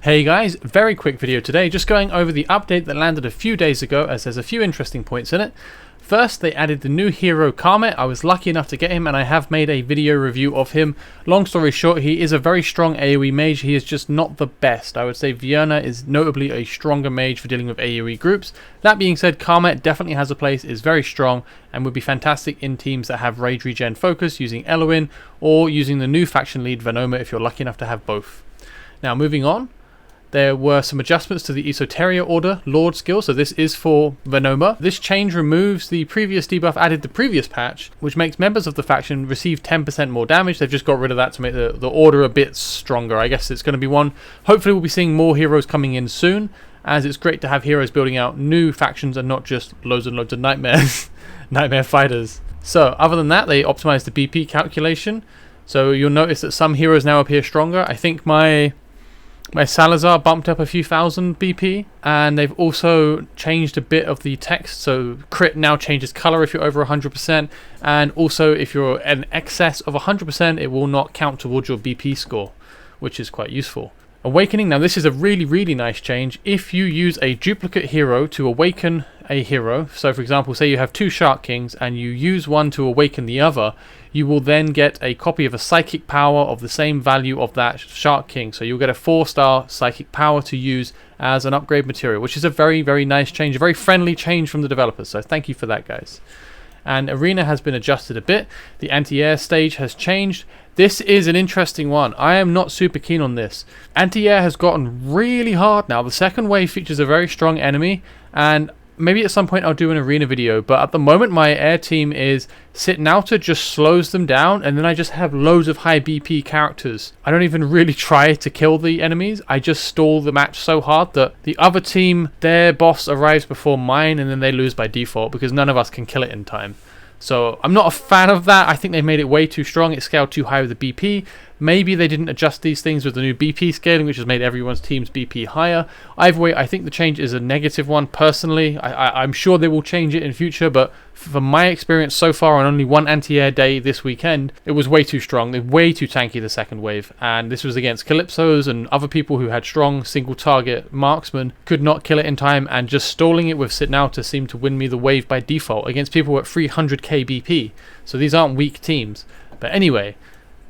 Hey guys, very quick video today, just going over the update that landed a few days ago as there's a few interesting points in it. First, they added the new hero Karmet. I was lucky enough to get him and I have made a video review of him. Long story short, he is a very strong AoE mage. He is just not the best. I would say Vienna is notably a stronger mage for dealing with AoE groups. That being said, Karmet definitely has a place, is very strong and would be fantastic in teams that have rage regen focus using Eloin or using the new faction lead Venoma if you're lucky enough to have both. Now moving on. There were some adjustments to the Esoteria Order Lord skill, so this is for Venoma. This change removes the previous debuff added the previous patch, which makes members of the faction receive 10% more damage. They've just got rid of that to make the order a bit stronger. I guess it's going to be one. Hopefully we'll be seeing more heroes coming in soon, as it's great to have heroes building out new factions and not just loads and loads of nightmares, nightmare fighters. So other than that, they optimized the BP calculation. So you'll notice that some heroes now appear stronger. I think my Salazar bumped up a few thousand BP, and they've also changed a bit of the text, so crit now changes color if you're over 100%, and also if you're in excess of 100% it will not count towards your BP score, which is quite useful. Awakening, now this is a really nice change. If you use a duplicate hero to awaken a hero, so for example say you have two Shark Kings and you use one to awaken the other, you will then get a copy of a psychic power of the same value of that Shark King. So you'll get a 4-star psychic power to use as an upgrade material, which is a very nice change, a very friendly change from the developers, so thank you for that, guys. And Arena has been adjusted a bit. The anti-air stage has changed. This is an interesting one. I am not super keen on this. Anti-air has gotten really hard now. The second wave features a very strong enemy, and maybe at some point I'll do an arena video, but at the moment my air team is Sitnauta just slows them down, and then I just have loads of high BP characters. I don't even really try to kill the enemies. I just stall the match so hard that the other team, their boss arrives before mine, and then they lose by default because none of us can kill it in time. So I'm not a fan of that. I think they made it way too strong. It scaled too high with the BP. Maybe they didn't adjust these things with the new BP scaling, which has made everyone's team's BP higher. Either way, I think the change is a negative one personally. I'm sure they will change it in future, but from my experience so far on only one anti-air day this weekend, it was way too strong. They're way too tanky, the second wave, and this was against Calypsos and other people who had strong single target marksmen, could not kill it in time, and just stalling it with Sitnauta seemed to win me the wave by default against people at 300k BP. So these aren't weak teams. But anyway,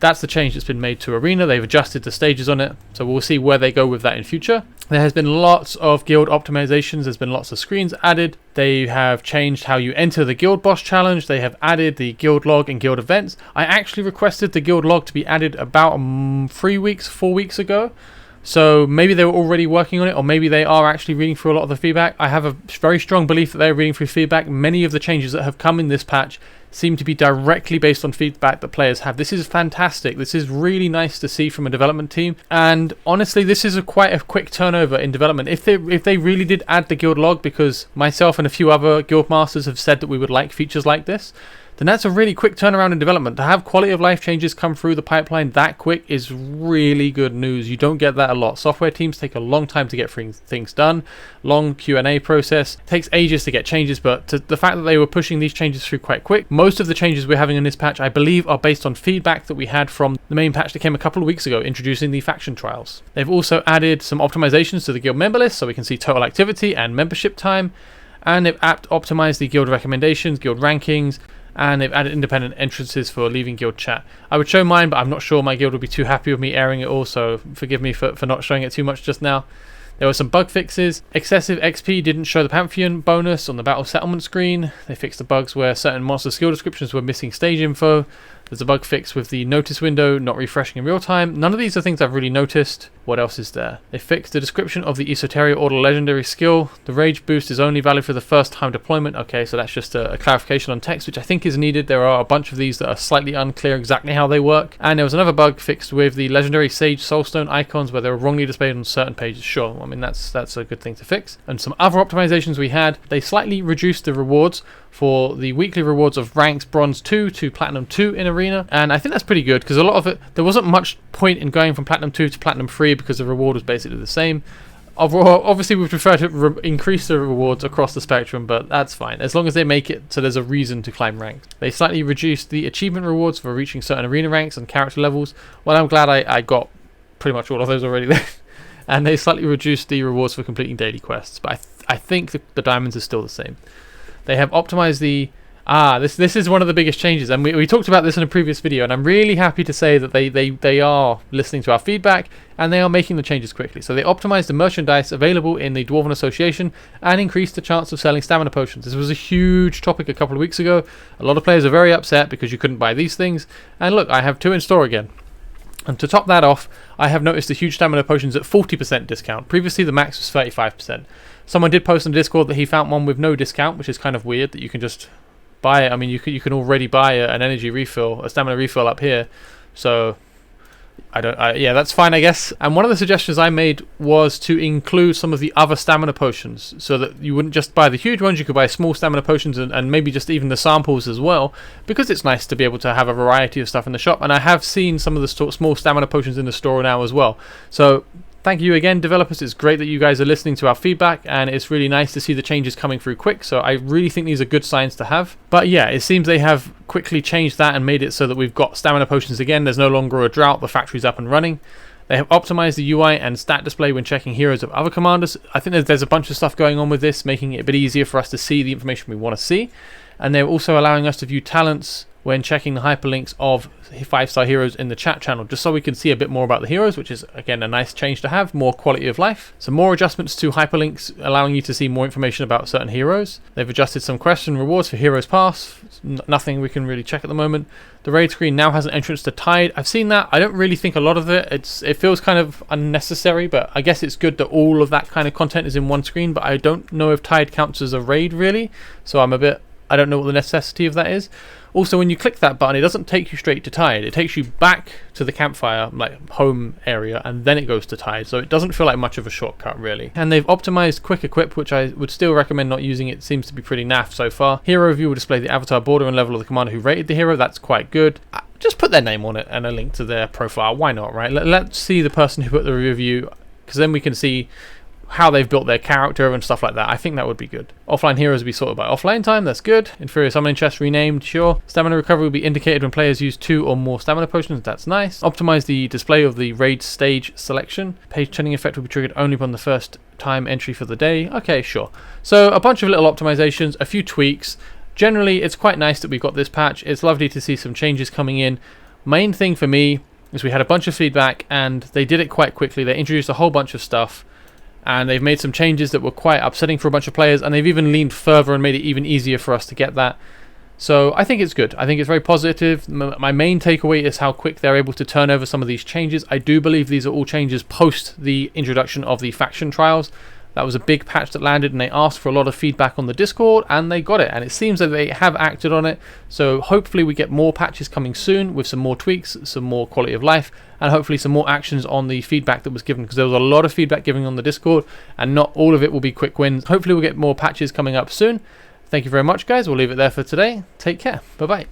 that's the change that's been made to Arena. They've adjusted the stages on it, so we'll see where they go with that in future. There has been lots of guild optimizations. There's been lots of screens added. They have changed how you enter the guild boss challenge. They have added the guild log and guild events. I actually requested the guild log to be added about 4 weeks ago. So maybe they were already working on it, or maybe they are actually reading through a lot of the feedback. I have a very strong belief that they're reading through feedback. Many of the changes that have come in this patch seem to be directly based on feedback that players have. This is fantastic. This is really nice to see from a development team. And honestly, this is quite a quick turnover in development. If they really did add the guild log, because myself and a few other guild masters have said that we would like features like this, then that's a really quick turnaround in development. To have quality of life changes come through the pipeline that quick is really good news. You don't get that a lot. Software teams take a long time to get things done. Long Q&A process. It takes ages to get changes, but the fact that they were pushing these changes through quite quick. Most of the changes we're having in this patch, I believe, are based on feedback that we had from the main patch that came a couple of weeks ago, introducing the faction trials. They've also added some optimizations to the guild member list, so we can see total activity and membership time. And they've optimized the guild recommendations, guild rankings, and they've added independent entrances for leaving guild chat. I would show mine, but I'm not sure my guild will be too happy with me airing it all, so forgive me for not showing it too much just now. There were some bug fixes. Excessive XP didn't show the Pantheon bonus on the battle settlement screen. They fixed the bugs where certain monster skill descriptions were missing stage info. There's a bug fix with the notice window not refreshing in real time. None of these are things I've really noticed. What else is there? They fixed the description of the Esoteria Order legendary skill. The rage boost is only valid for the first time deployment. Okay, so that's just a clarification on text, which I think is needed. There are a bunch of these that are slightly unclear exactly how they work. And there was another bug fixed with the legendary Sage Soulstone icons where they were wrongly displayed on certain pages. Sure, I mean that's a good thing to fix. And some other optimizations we had. They slightly reduced the rewards for the weekly rewards of ranks Bronze 2 to Platinum 2 in Arena, and I think that's pretty good because a lot of it, there wasn't much point in going from Platinum 2 to Platinum 3 because the reward was basically the same. Obviously we prefer to increase the rewards across the spectrum, but that's fine as long as they make it so there's a reason to climb ranks. They slightly reduced the achievement rewards for reaching certain arena ranks and character levels. Well, I'm glad I got pretty much all of those already there. and they slightly reduced the rewards for completing daily quests, but I think the diamonds are still the same. They have optimized the this is one of the biggest changes, and we talked about this in a previous video, and I'm really happy to say that they are listening to our feedback and they are making the changes quickly. So they optimized the merchandise available in the Dwarven Association and increased the chance of selling stamina potions. This was a huge topic a couple of weeks ago. A lot of players are very upset because you couldn't buy these things, and look, I have 2 in store again. And to top that off, I have noticed the huge stamina potions at 40% discount. Previously the max was 35%. Someone did post on Discord that he found one with no discount, which is kind of weird that you can just buy it. I mean, you can already buy an energy refill, a stamina refill up here, so yeah, that's fine, I guess. And one of the suggestions I made was to include some of the other stamina potions, so that you wouldn't just buy the huge ones, you could buy small stamina potions and maybe just even the samples as well, because it's nice to be able to have a variety of stuff in the shop. And I have seen some of the small stamina potions in the store now as well. So thank you again, developers. It's great that you guys are listening to our feedback, and it's really nice to see the changes coming through quick. So I really think these are good signs to have. But yeah, it seems they have quickly changed that and made it so that we've got stamina potions again. There's no longer a drought. The factory's up and running. They have optimized the UI and stat display when checking heroes of other commanders. I think there's a bunch of stuff going on with this, making it a bit easier for us to see the information we want to see. And they're also allowing us to view talents when checking the hyperlinks of 5-star heroes in the chat channel, just so we can see a bit more about the heroes, which is again a nice change to have, more quality of life. Some more adjustments to hyperlinks, allowing you to see more information about certain heroes. They've adjusted some quest and rewards for Heroes Pass. Nothing we can really check at the moment. The raid screen now has an entrance to Tide. I've seen that. I don't really think a lot of it. It feels kind of unnecessary, but I guess it's good that all of that kind of content is in one screen. But I don't know if Tide counts as a raid really, so I don't know what the necessity of that is. Also, when you click that button, it doesn't take you straight to Tide. It takes you back to the campfire, like home area, and then it goes to Tide. So it doesn't feel like much of a shortcut, really. And they've optimized Quick Equip, which I would still recommend not using. It seems to be pretty naff so far. Hero View will display the avatar border and level of the commander who rated the hero. That's quite good. Just put their name on it and a link to their profile. Why not, right? Let's see the person who put the review, because then we can see how they've built their character and stuff like that. I think that would be good. Offline heroes will be sorted by offline time. That's good. Inferior summoning chest renamed. Sure. Stamina recovery will be indicated when players use 2 or more stamina potions. That's nice. Optimize the display of the raid stage selection. Page turning effect will be triggered only upon the first time entry for the day. Okay, sure. So a bunch of little optimizations, a few tweaks. Generally, it's quite nice that we've got this patch. It's lovely to see some changes coming in. Main thing for me is we had a bunch of feedback and they did it quite quickly. They introduced a whole bunch of stuff, and they've made some changes that were quite upsetting for a bunch of players, and they've even leaned further and made it even easier for us to get that. So I think it's good. I think it's very positive. My main takeaway is how quick they're able to turn over some of these changes. I do believe these are all changes post the introduction of the faction trials. That was a big patch that landed, and they asked for a lot of feedback on the Discord, and they got it. And it seems that they have acted on it. So hopefully we get more patches coming soon with some more tweaks, some more quality of life, and hopefully some more actions on the feedback that was given, because there was a lot of feedback given on the Discord, and not all of it will be quick wins. Hopefully we'll get more patches coming up soon. Thank you very much, guys. We'll leave it there for today. Take care. Bye-bye.